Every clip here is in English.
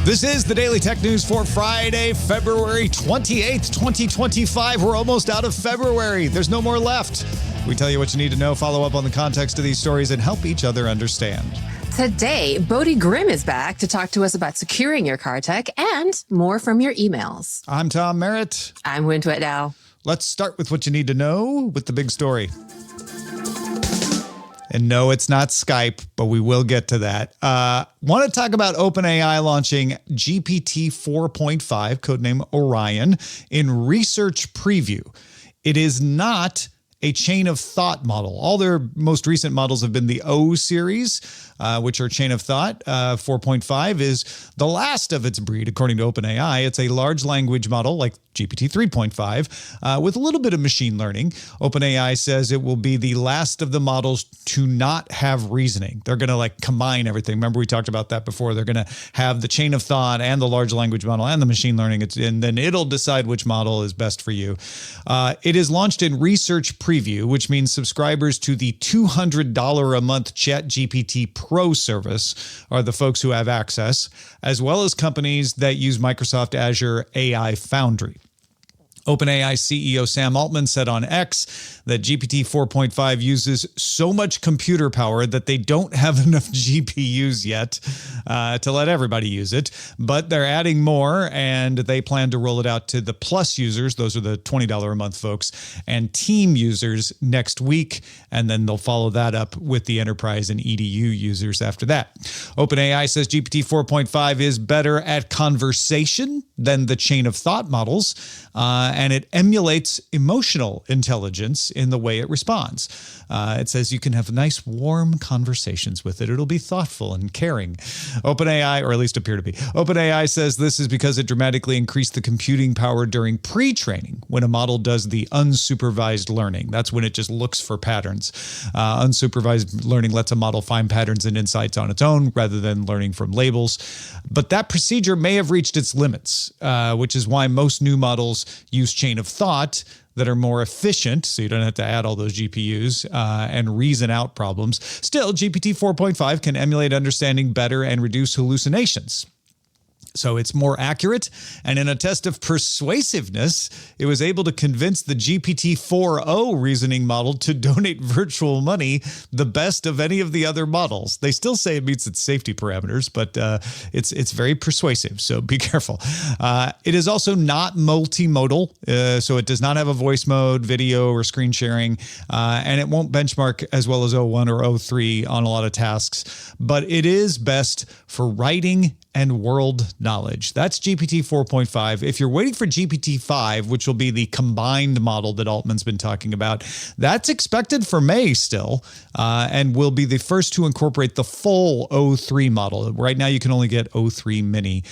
This is the Daily Tech News for Friday, February 28th, 2025. We're almost out of February. There's no more left. We tell you what you need to know, follow up on the context of these stories, and help each other understand. Today, Bodhi Grimm is back to talk to us about securing your car tech and more from your emails. I'm Tom Merritt. I'm Huyen now. Let's start with what you need to know with the big story. And no, it's not Skype, but we will get to that. Want to talk about OpenAI launching GPT 4.5, codename Orion, in research preview. It is not a chain of thought model. All their most recent models have been the O series, which are chain of thought. 4.5 is the last of its breed, according to OpenAI. It's a large language model like GPT 3.5 with a little bit of machine learning. OpenAI says it will be the last of the models to not have reasoning. They're going to combine everything. Remember, we talked about that before. They're going to have the chain of thought and the large language model and the machine learning. And then it'll decide which model is best for you. It is launched in research preview, which means subscribers to the $200 a month ChatGPT Pro service are the folks who have access, as well as companies that use Microsoft Azure AI Foundry. OpenAI CEO Sam Altman said on X that GPT 4.5 uses so much computer power that they don't have enough GPUs yet to let everybody use it, but they're adding more, and they plan to roll it out to the Plus users. Those are the $20 a month folks, and Team users next week, and then they'll follow that up with the Enterprise and EDU users after that. OpenAI says GPT 4.5 is better at conversation than the chain of thought models, and it emulates emotional intelligence in the way it responds. It says you can have nice, warm conversations with it. It'll be thoughtful and caring. OpenAI, or at least appear to be. OpenAI says this is because it dramatically increased the computing power during pre-training when a model does the unsupervised learning. That's when it just looks for patterns. Unsupervised learning lets a model find patterns and insights on its own rather than learning from labels. But that procedure may have reached its limits, which is why most new models use chain of thought that are more efficient, so you don't have to add all those GPUs and reason out problems. Still, GPT 4.5 can emulate understanding better and reduce hallucinations. So it's more accurate, and in a test of persuasiveness, it was able to convince the GPT-4o reasoning model to donate virtual money, the best of any of the other models. They still say it meets its safety parameters, but it's very persuasive, so be careful. It is also not multimodal, so it does not have a voice mode, video, or screen sharing, and it won't benchmark as well as O1 or O3 on a lot of tasks, but it is best for writing and world knowledge. That's GPT 4.5. If you're waiting for GPT 5, which will be the combined model that Altman's been talking about, that's expected for May still, and will be the first to incorporate the full O3 model. Right now, you can only get O3 Mini.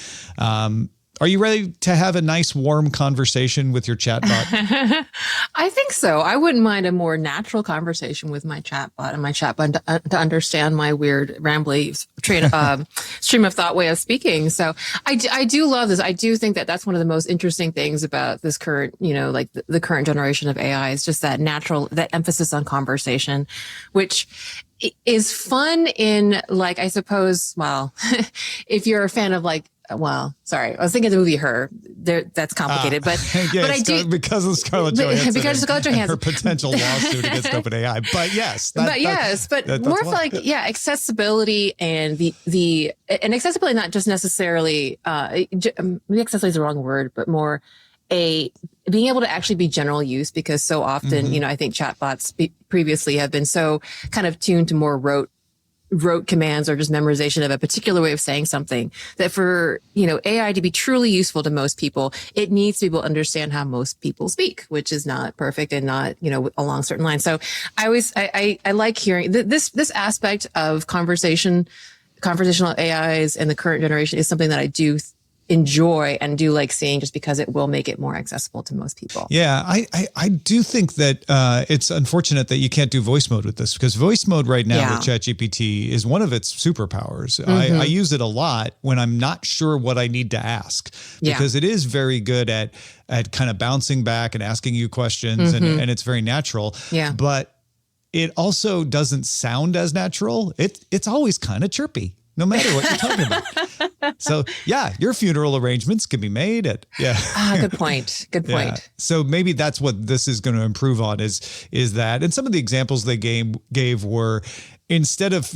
Are you ready to have a nice, warm conversation with your chatbot? I think so. I wouldn't mind a more natural conversation with my chatbot and my chatbot to understand my weird, rambly stream of thought way of speaking. So I do love this. I do think that that's one of the most interesting things about this current, the current generation of AI is just that that emphasis on conversation, which is fun in I suppose, if you're a fan of sorry, I was thinking of the movie Her. That's complicated, but I do because of Scarlett Johansson. Because of Scarlett Johansson, her potential lawsuit against OpenAI. But yes, more for accessibility and and accessibility not just necessarily maybe accessibility is the wrong word, but more being able to actually be general use, because so often I think chatbots previously have been so kind of tuned to more rote commands or just memorization of a particular way of saying something, that for, AI to be truly useful to most people, it needs to be able to understand how most people speak, which is not perfect and not, along certain lines. So I like hearing this aspect of conversational AIs and the current generation is something that I do enjoy and do like seeing, just because it will make it more accessible to most people. Yeah, I do think that it's unfortunate that you can't do voice mode with this, because voice mode right now with ChatGPT is one of its superpowers. I use it a lot when I'm not sure what I need to ask, because it is very good at kind of bouncing back and asking you questions, and it's very natural. Yeah. But it also doesn't sound as natural. It's always kind of chirpy. no matter what you're talking about. So yeah, your funeral arrangements can be made at, Good point. Good point. Yeah. So maybe that's what this is going to improve on is that. And some of the examples they gave were, instead of,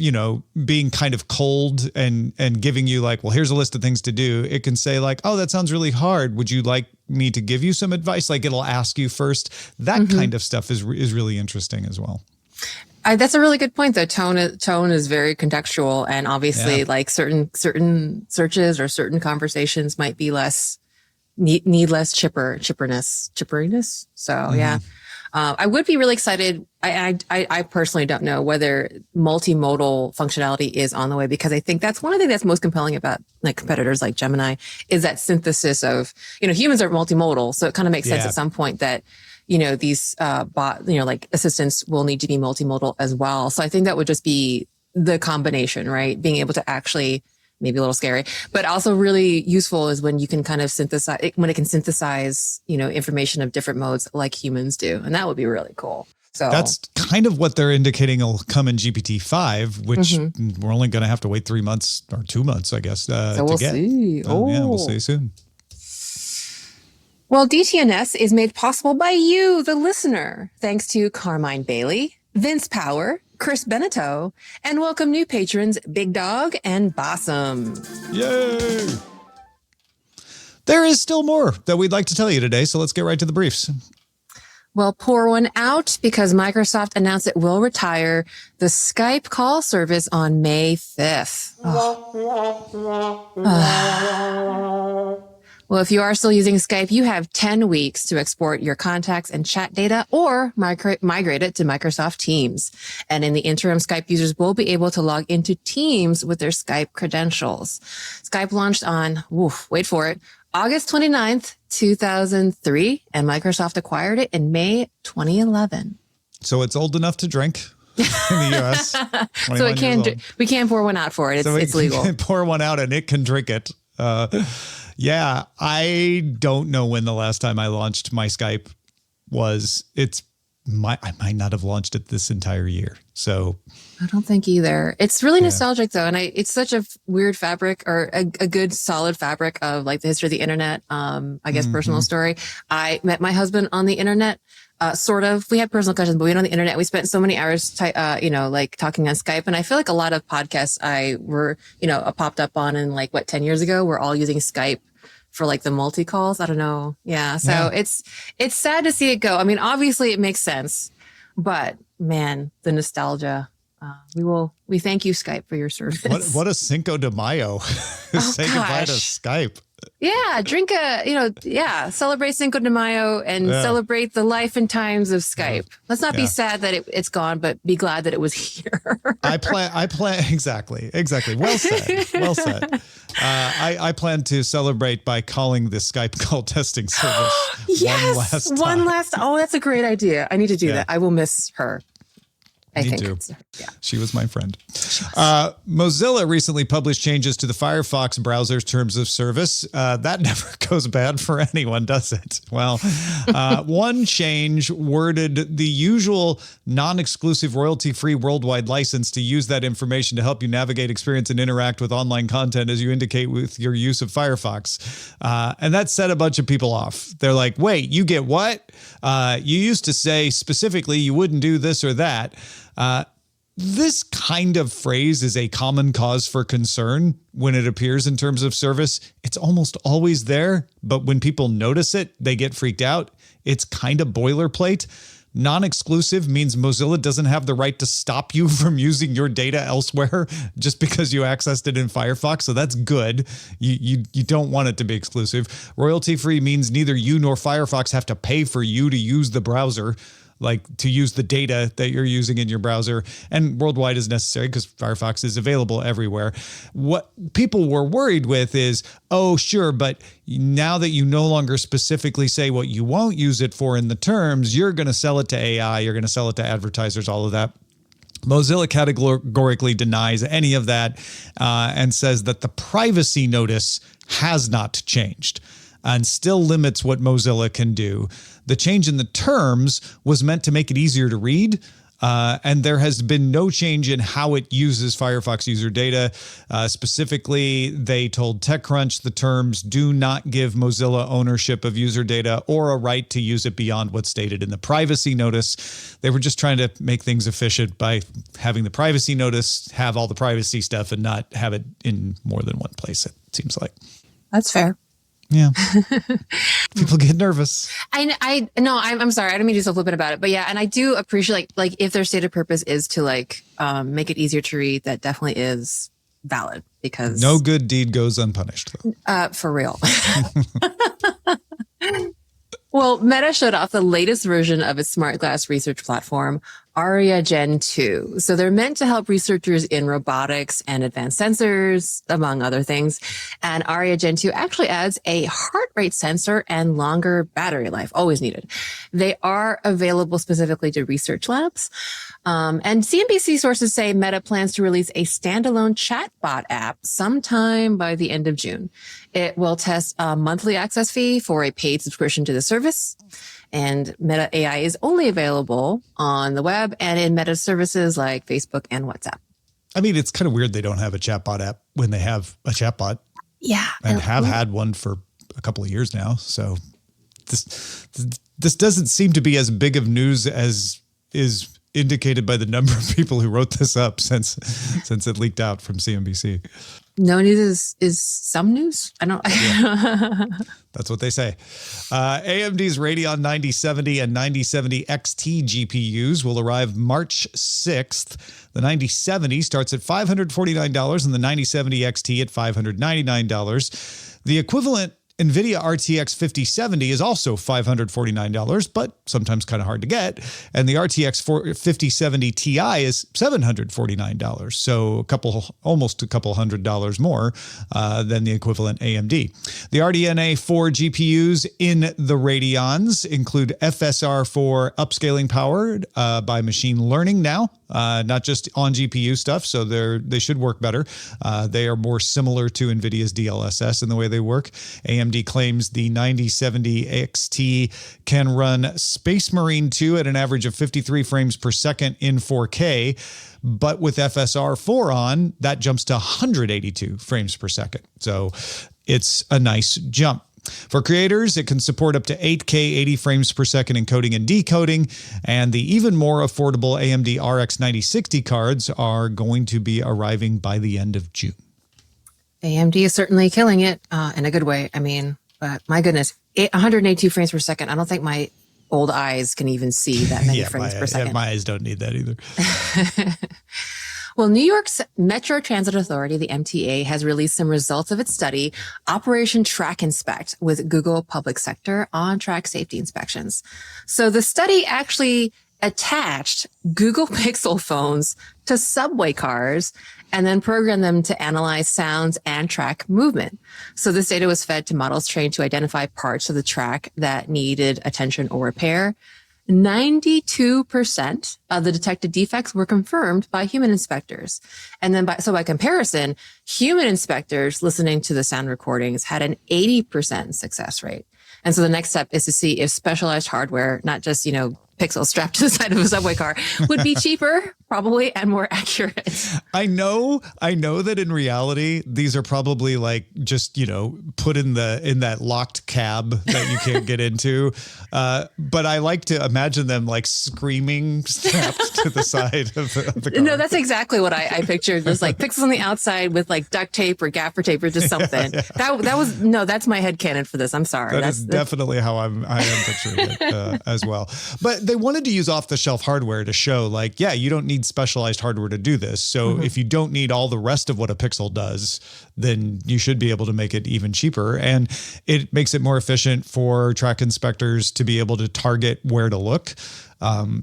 being kind of cold and giving you like, well, here's a list of things to do, it can say like, oh, that sounds really hard. Would you like me to give you some advice? Like it'll ask you first. That kind of stuff is really interesting as well. That's a really good point, though. Tone is very contextual, and obviously, like certain searches or certain conversations might be need less chipperiness. So yeah, I would be really excited. I personally don't know whether multimodal functionality is on the way, because I think that's one of the things that's most compelling about like competitors like Gemini is that synthesis of, humans are multimodal, so it kind of makes sense at some point that these like assistants will need to be multimodal as well. So I think that would just be the combination, right? Being able to actually, maybe a little scary, but also really useful is when you can kind of when it can synthesize, information of different modes like humans do. And that would be really cool. So that's kind of what they're indicating will come in GPT-5, which we're only going to have to wait 3 months or 2 months, I guess, so we'll see. Yeah, we'll see soon. Well, DTNS is made possible by you, the listener, thanks to Carmine Bailey, Vince Power, Chris Beneteau, and welcome new patrons Big Dog and Bossum. Yay! There is still more that we'd like to tell you today, so let's get right to the briefs. Well, pour one out because Microsoft announced it will retire the Skype call service on May 5th. Well, if you are still using Skype, you have 10 weeks to export your contacts and chat data or migrate it to Microsoft Teams. And in the interim, Skype users will be able to log into Teams with their Skype credentials. Skype launched on, wait for it, August 29th, 2003, and Microsoft acquired it in May 2011. So it's old enough to drink in the U.S. So we can pour one out for it. It's legal. We can pour one out and it can drink it. Yeah, I don't know when the last time I launched my Skype was. I might not have launched it this entire year. So I don't think either. It's really nostalgic though. And it's such a weird fabric, or a good solid fabric of like the history of the internet. I guess personal story. I met my husband on the internet. Sort of. We had personal questions, but we went on the internet. We spent so many hours, like talking on Skype. And I feel like a lot of podcasts popped up on in 10 years ago, we're all using Skype for like the multi calls. I don't know. Yeah. So it's sad to see it go. I mean, obviously it makes sense, but man, the nostalgia. We thank you, Skype, for your service. What a Cinco de Mayo. Say goodbye to Skype. Yeah, celebrate Cinco de Mayo and celebrate the life and times of Skype. Let's not be sad that it's gone, but be glad that it was here. I plan exactly. Well said. I plan to celebrate by calling the Skype call testing service one last time. Oh, that's a great idea. I need to do that. I will miss her. I think. Yeah. She was my friend. Mozilla recently published changes to the Firefox browser's terms of service. That never goes bad for anyone, does it? Well, one change worded the usual non-exclusive royalty-free worldwide license to use that information to help you navigate, experience, and interact with online content as you indicate with your use of Firefox. And that set a bunch of people off. They're like, wait, you get what? You used to say specifically you wouldn't do this or that. This kind of phrase is a common cause for concern when it appears in terms of service. It's almost always there, but when people notice it, they get freaked out. It's kind of boilerplate. Non-exclusive means Mozilla doesn't have the right to stop you from using your data elsewhere just because you accessed it in Firefox. So that's good. You don't want it to be exclusive. Royalty-free means neither you nor Firefox have to pay for you to use the browser, like to use the data that you're using in your browser. And worldwide is necessary because Firefox is available everywhere. What people were worried with is, oh, sure, but now that you no longer specifically say what you won't use it for in the terms, you're going to sell it to AI, you're going to sell it to advertisers, all of that. Mozilla categorically denies any of that and says that the privacy notice has not changed and still limits what Mozilla can do. The change in the terms was meant to make it easier to read. And there has been no change in how it uses Firefox user data. Specifically, they told TechCrunch the terms do not give Mozilla ownership of user data or a right to use it beyond what's stated in the privacy notice. They were just trying to make things efficient by having the privacy notice have all the privacy stuff and not have it in more than one place, it seems like. That's fair. Yeah. People get nervous. I'm sorry. I don't mean to be so flippant about it, but yeah. And I do appreciate like if their stated purpose is to like, make it easier to read, that definitely is valid because no good deed goes unpunished. For real. Well, Meta showed off the latest version of its smart glass research platform, Aria Gen 2. So they're meant to help researchers in robotics and advanced sensors, among other things. And Aria Gen 2 actually adds a heart rate sensor and longer battery life, always needed. They are available specifically to research labs. And CNBC sources say Meta plans to release a standalone chatbot app sometime by the end of June. It will test a monthly access fee for a paid subscription to the service. And Meta AI is only available on the web and in Meta services like Facebook and WhatsApp. I mean, it's kind of weird they don't have a chatbot app when they have a chatbot. Yeah. And have had one for a couple of years now. So this doesn't seem to be as big of news as is indicated by the number of people who wrote this up since it leaked out from CNBC. No news is some news. I don't. Yeah. That's what they say. AMD's Radeon 9070 and 9070 XT GPUs will arrive March 6th. The 9070 starts at $549 and the 9070 XT at $599. The equivalent NVIDIA RTX 5070 is also $549, but sometimes kind of hard to get. And the RTX 5070 Ti is $749. So almost a couple $100 more than the equivalent AMD. The RDNA 4 GPUs in the Radeons include FSR4 upscaling powered by machine learning now, not just on GPU stuff. So they should work better. They are more similar to NVIDIA's DLSS in the way they work. AMD claims the 9070 XT can run Space Marine 2 at an average of 53 frames per second in 4K. But with FSR 4 on, that jumps to 182 frames per second. So it's a nice jump. For creators, it can support up to 8K 80 frames per second encoding and decoding, and the even more affordable AMD RX 9060 cards are going to be arriving by the end of June. AMD is certainly killing it in a good way. I mean, but my goodness, 182 frames per second. I don't think my old eyes can even see that many frames per second. Yeah, my eyes don't need that either. Well, New York's Metro Transit Authority, the MTA, has released some results of its study, Operation Track Inspect, with Google Public Sector on-track safety inspections. So the study actually attached Google Pixel phones to subway cars and then programmed them to analyze sounds and track movement. So this data was fed to models trained to identify parts of the track that needed attention or repair. 92% of the detected defects were confirmed by human inspectors. And then by comparison, human inspectors listening to the sound recordings had an 80% success rate. And so the next step is to see if specialized hardware, not just, pixels strapped to the side of a subway car, would be cheaper, probably, and more accurate. I know that in reality, these are probably like just, put in that locked cab that you can't get into. But I like to imagine them like screaming strapped to the side of the car. No, that's exactly what I pictured. Just like pixels on the outside with like duct tape or gaffer tape or just something. Yeah. That's my headcanon for this. I'm sorry. That's definitely how I am picturing it as well. But they wanted to use off-the-shelf hardware to show like, yeah, you don't need specialized hardware to do this. So if you don't need all the rest of what a Pixel does, then you should be able to make it even cheaper. And it makes it more efficient for track inspectors to be able to target where to look.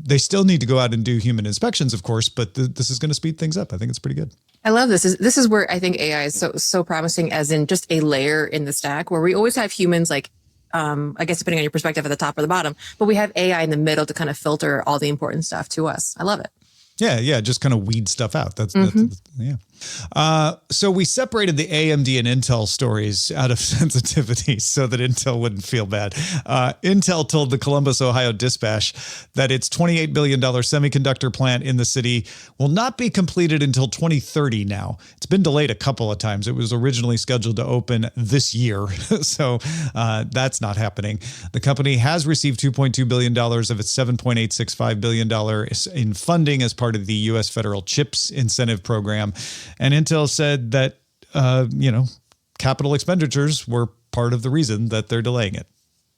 They still need to go out and do human inspections, of course, but this is going to speed things up. I think it's pretty good. I love this. This is where I think AI is so promising, as in just a layer in the stack where we always have humans like, I guess depending on your perspective at the top or the bottom, but we have AI in the middle to kind of filter all the important stuff to us. I love it. Yeah. Just kind of weed stuff out. That's yeah. So we separated the AMD and Intel stories out of sensitivity so that Intel wouldn't feel bad. Intel told the Columbus, Ohio Dispatch that its $28 billion semiconductor plant in the city will not be completed until 2030 now. It's been delayed a couple of times. It was originally scheduled to open this year, so that's not happening. The company has received $2.2 billion of its $7.865 billion in funding as part of the U.S. federal CHIPS incentive program. And Intel said that, capital expenditures were part of the reason that they're delaying it.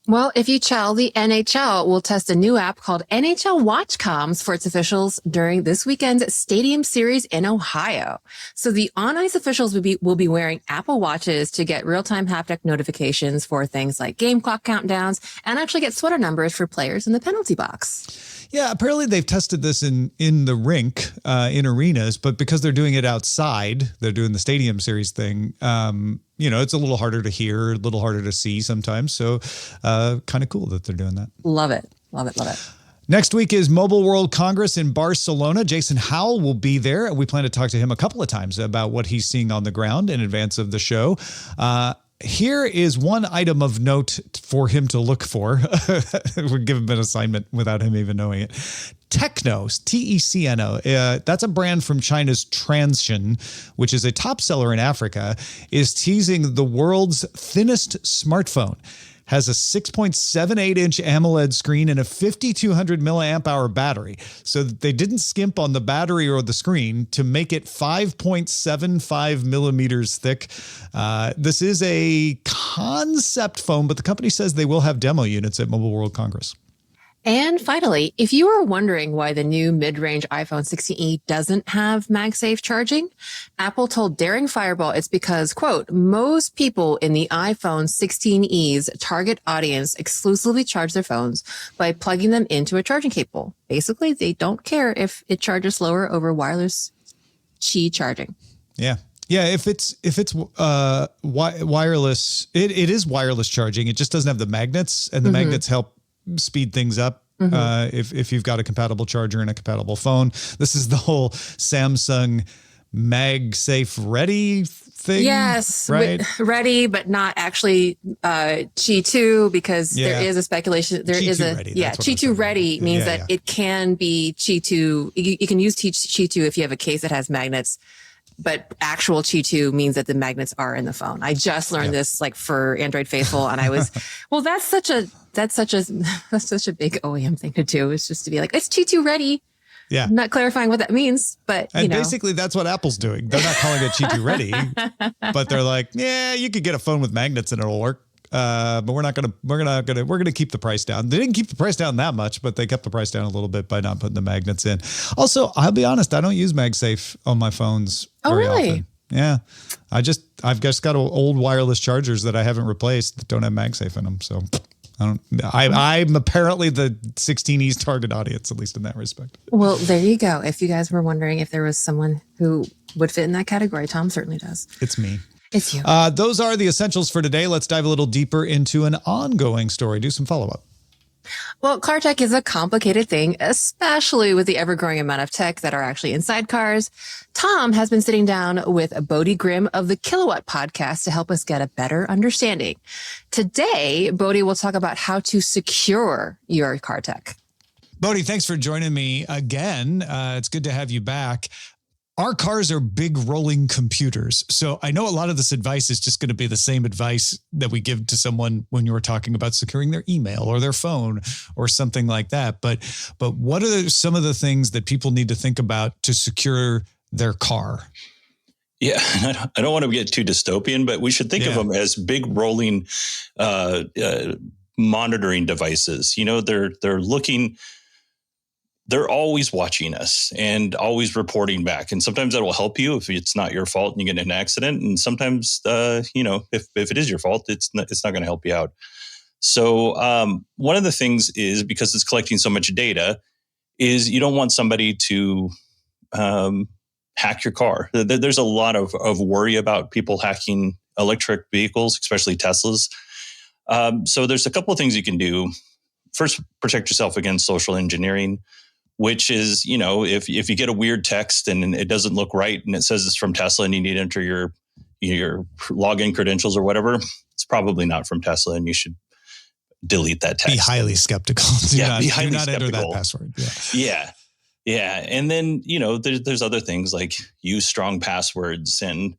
Well, if you chow, the NHL will test a new app called NHL Watch Comms for its officials during this weekend's Stadium Series in Ohio. So the on-ice officials will be wearing Apple Watches to get real-time haptic notifications for things like game clock countdowns and actually get sweater numbers for players in the penalty box. Yeah, apparently they've tested this in the rink, in arenas, but because they're doing it outside, they're doing the Stadium Series thing, it's a little harder to hear, a little harder to see sometimes. So kind of cool that they're doing that. Love it. Love it. Love it. Next week is Mobile World Congress in Barcelona. Jason Howell will be there. We plan to talk to him a couple of times about what he's seeing on the ground in advance of the show. Here is one item of note for him to look for. We'll give him an assignment without him even knowing it. Tecno, Tecno, that's a brand from China's Transsion, which is a top seller in Africa, is teasing the world's thinnest smartphone. Has a 6.78-inch AMOLED screen and a 5,200 milliamp hour battery. So they didn't skimp on the battery or the screen to make it 5.75 millimeters thick. This is a concept phone, but the company says they will have demo units at Mobile World Congress. And finally, if you are wondering why the new mid-range iPhone 16e doesn't have MagSafe charging, Apple told Daring Fireball it's because, quote, most people in the iPhone 16e's target audience exclusively charge their phones by plugging them into a charging cable. Basically, they don't care if it charges slower over wireless Qi charging. Yeah. Yeah, if it's wireless, it is wireless charging. It just doesn't have the magnets, and the magnets help speed things up if you've got a compatible charger and a compatible phone. This is the whole Samsung MagSafe ready thing. Yes, right? Ready, but not actually Qi 2, because there is a speculation. There Qi is 2 a ready. Qi 2 ready means that it can be Qi 2. You can use Qi 2 if you have a case that has magnets. But actual Qi 2 means that the magnets are in the phone. I just learned this for Android Faithful, and I was, well, that's such a big OEM thing to do. It's just to be like, it's Qi 2 ready. Yeah. I'm not clarifying what that means, but basically that's what Apple's doing. They're not calling it Qi 2 ready, but they're like, yeah, you could get a phone with magnets and it'll work. But we're gonna keep the price down. They didn't keep the price down that much, but they kept the price down a little bit by not putting the magnets in. Also, I'll be honest, I don't use MagSafe on my phones very often. Yeah, I've just got old wireless chargers that I haven't replaced that don't have MagSafe in them. So I'm apparently the 16e's target audience, at least in that respect. Well, there you go. If you guys were wondering if there was someone who would fit in that category, Tom certainly does. It's me. It's you. Those are the essentials for today. Let's dive a little deeper into an ongoing story. Do some follow-up. Well, car tech is a complicated thing, especially with the ever-growing amount of tech that are actually inside cars. Tom has been sitting down with Bodie Grimm of the Kilowatt podcast to help us get a better understanding. Today, Bodie will talk about how to secure your car tech. Bodie, thanks for joining me again. It's good to have you back. Our cars are big rolling computers. So I know a lot of this advice is just going to be the same advice that we give to someone when you were talking about securing their email or their phone or something like that. But what are some of the things that people need to think about to secure their car? Yeah, I don't want to get too dystopian, but we should think of them as big rolling monitoring devices. They're always watching us and always reporting back. And sometimes that will help you if it's not your fault and you get in an accident. And sometimes, if it is your fault, it's not going to help you out. So one of the things is, because it's collecting so much data, is you don't want somebody to hack your car. There's a lot of worry about people hacking electric vehicles, especially Teslas. So there's a couple of things you can do. First, protect yourself against social engineering. which is, if you get a weird text and it doesn't look right and it says it's from Tesla and you need to enter your login credentials or whatever, it's probably not from Tesla and you should delete that text. Be highly skeptical. Do not enter that password. Yeah. And then, there's other things like use strong passwords. And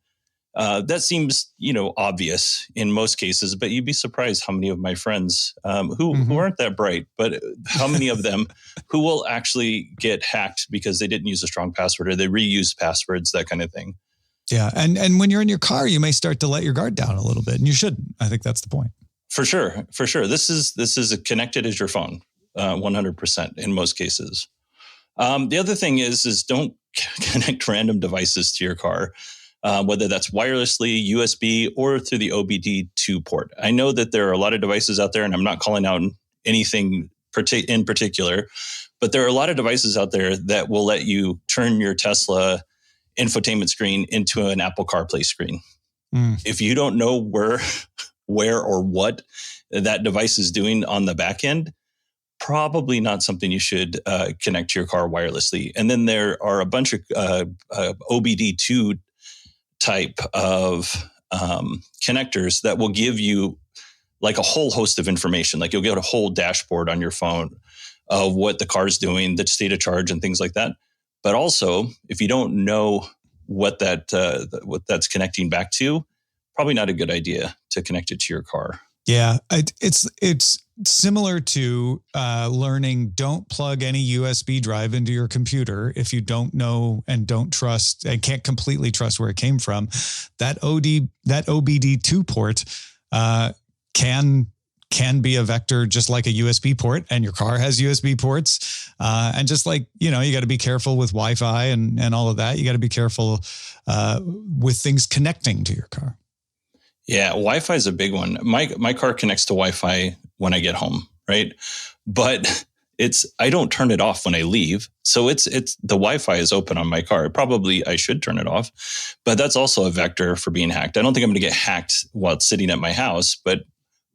that seems, obvious in most cases, but you'd be surprised how many of my friends who aren't that bright, but how many of them who will actually get hacked because they didn't use a strong password or they reuse passwords, that kind of thing. Yeah. And when you're in your car, you may start to let your guard down a little bit, and you shouldn't. I think that's the point. For sure. This is as connected as your phone, 100% in most cases. The other thing is don't connect random devices to your car, whether that's wirelessly, USB, or through the OBD2 port. I know that there are a lot of devices out there, and I'm not calling out anything in particular, but there are a lot of devices out there that will let you turn your Tesla infotainment screen into an Apple CarPlay screen. If you don't know where or what that device is doing on the back end, probably not something you should connect to your car wirelessly. And then there are a bunch of OBD2 type of connectors that will give you like a whole host of information. Like you'll get a whole dashboard on your phone of what the car's doing, the state of charge and things like that. But also, if you don't know what that's connecting back to, probably not a good idea to connect it to your car. Yeah, it's similar to learning don't plug any USB drive into your computer if you don't know and don't trust and can't completely trust where it came from. That OBD2 port can be a vector just like a USB port, and your car has USB ports. And just like, you got to be careful with Wi-Fi and all of that. You got to be careful with things connecting to your car. Yeah, Wi-Fi is a big one. My car connects to Wi-Fi when I get home, right? But I don't turn it off when I leave. So it's the Wi-Fi is open on my car. Probably I should turn it off, but that's also a vector for being hacked. I don't think I'm going to get hacked while it's sitting at my house, but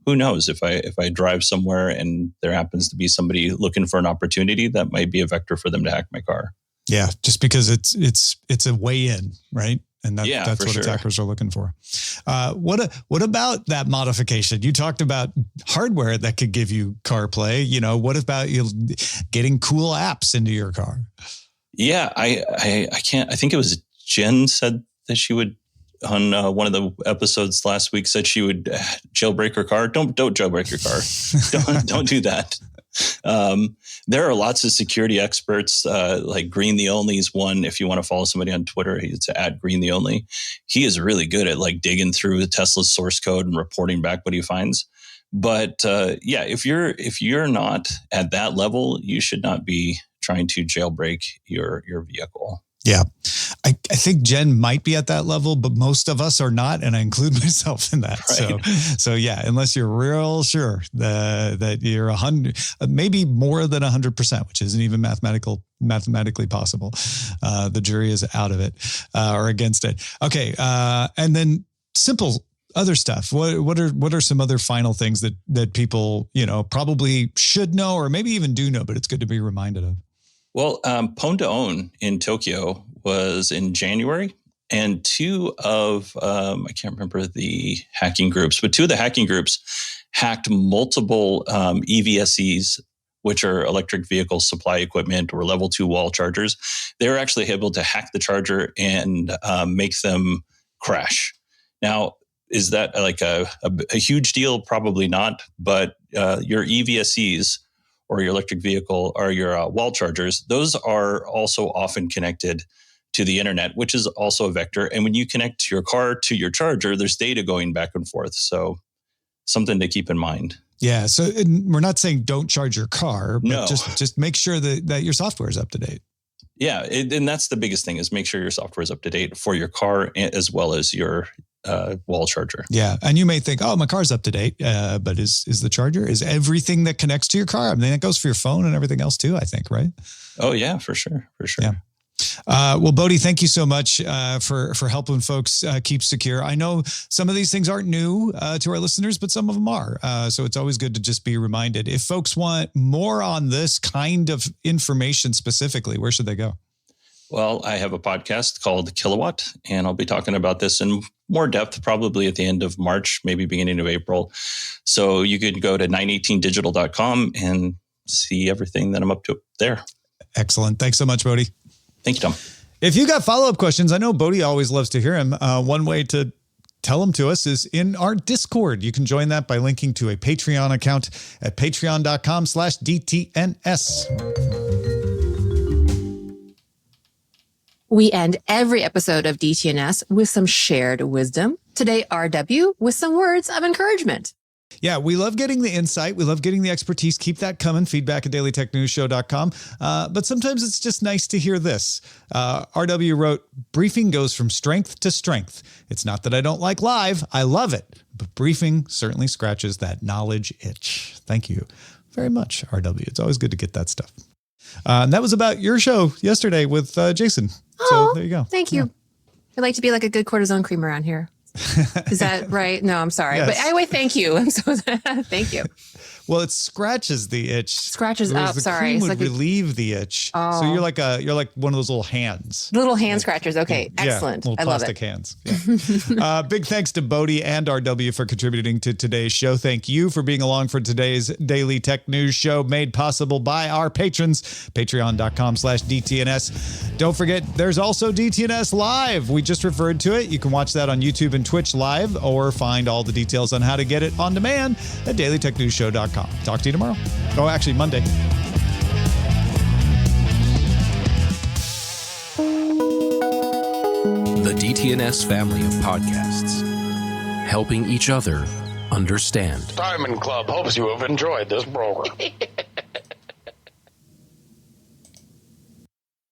who knows if I drive somewhere and there happens to be somebody looking for an opportunity, that might be a vector for them to hack my car. Yeah, just because it's a way in, right? And that's what attackers are looking for. What about that modification? You talked about hardware that could give you CarPlay. What about you getting cool apps into your car? Yeah, I can't. I think it was Jen said that she would on one of the episodes last week said she would jailbreak her car. Don't jailbreak your car. Don't do that. There are lots of security experts, like Green the Only is one. If you want to follow somebody on Twitter, it's at Green the Only. He is really good at like digging through Tesla's source code and reporting back what he finds. But if you're not at that level, you should not be trying to jailbreak your vehicle. Yeah. I think Jen might be at that level, but most of us are not. And I include myself in that. Right. So yeah, unless you're real sure that you're 100, maybe more than 100%, which isn't even mathematically possible. The jury is out of it or against it. Okay. And then simple other stuff. What are some other final things that people, probably should know or maybe even do know, but it's good to be reminded of? Well, Pwn to Own in Tokyo was in January, and two of, I can't remember the hacking groups, but two of the hacking groups hacked multiple EVSEs, which are electric vehicle supply equipment or level 2 wall chargers. They were actually able to hack the charger and make them crash. Now, is that like a huge deal? Probably not, but your EVSEs, or your electric vehicle, or your wall chargers, those are also often connected to the internet, which is also a vector. And when you connect your car to your charger, there's data going back and forth. So something to keep in mind. Yeah. So we're not saying don't charge your car, but just make sure that your software is up to date. Yeah. And that's the biggest thing, is make sure your software is up to date for your car as well as your wall charger. Yeah. And you may think, oh, my car's up to date. But is the charger, is everything that connects to your car? I mean, that goes for your phone and everything else too, I think, right? Oh yeah, for sure. Yeah. Well, Bodhi, thank you so much for helping folks keep secure. I know some of these things aren't new to our listeners, but some of them are. So it's always good to just be reminded. If folks want more on this kind of information specifically, where should they go? Well, I have a podcast called Kilowatt, and I'll be talking about this in more depth probably at the end of March, maybe beginning of April. So you could go to 918digital.com and see everything that I'm up to there. Excellent. Thanks so much, Bodhi. Thank you, Tom. If you got follow-up questions, I know Bodhi always loves to hear him. One way to tell them to us is in our Discord. You can join that by linking to a Patreon account at patreon.com/DTNS. We end every episode of DTNS with some shared wisdom. Today, RW with some words of encouragement. Yeah, we love getting the insight. We love getting the expertise. Keep that coming. Feedback at dailytechnewsshow.com. But sometimes it's just nice to hear this. RW wrote, briefing goes from strength to strength. It's not that I don't like live. I love it. But briefing certainly scratches that knowledge itch. Thank you very much, RW. It's always good to get that stuff. And that was about your show yesterday with Jason. So there you go. Thank you. Yeah. I'd like to be like a good cortisone cream around here. Is that right? No, I'm sorry. Yes. But anyway, thank you. Thank you. Well, it scratches the itch. Scratches up. The Sorry, cream would relieve the itch. So you're like one of those little hands. Little hand scratchers. Okay, excellent. Little I love it. Plastic hands. Yeah. Big thanks to Bodhi and RW for contributing to today's show. Thank you for being along for today's Daily Tech News Show, made possible by our patrons. Patreon.com/DTNS. Don't forget, there's also DTNS Live. We just referred to it. You can watch that on YouTube and Twitch Live, or find all the details on how to get it on demand at dailytechnewsshow.com. Talk to you tomorrow. Oh, actually, Monday. The DTNS family of podcasts, helping each other understand. Diamond Club hopes you have enjoyed this program.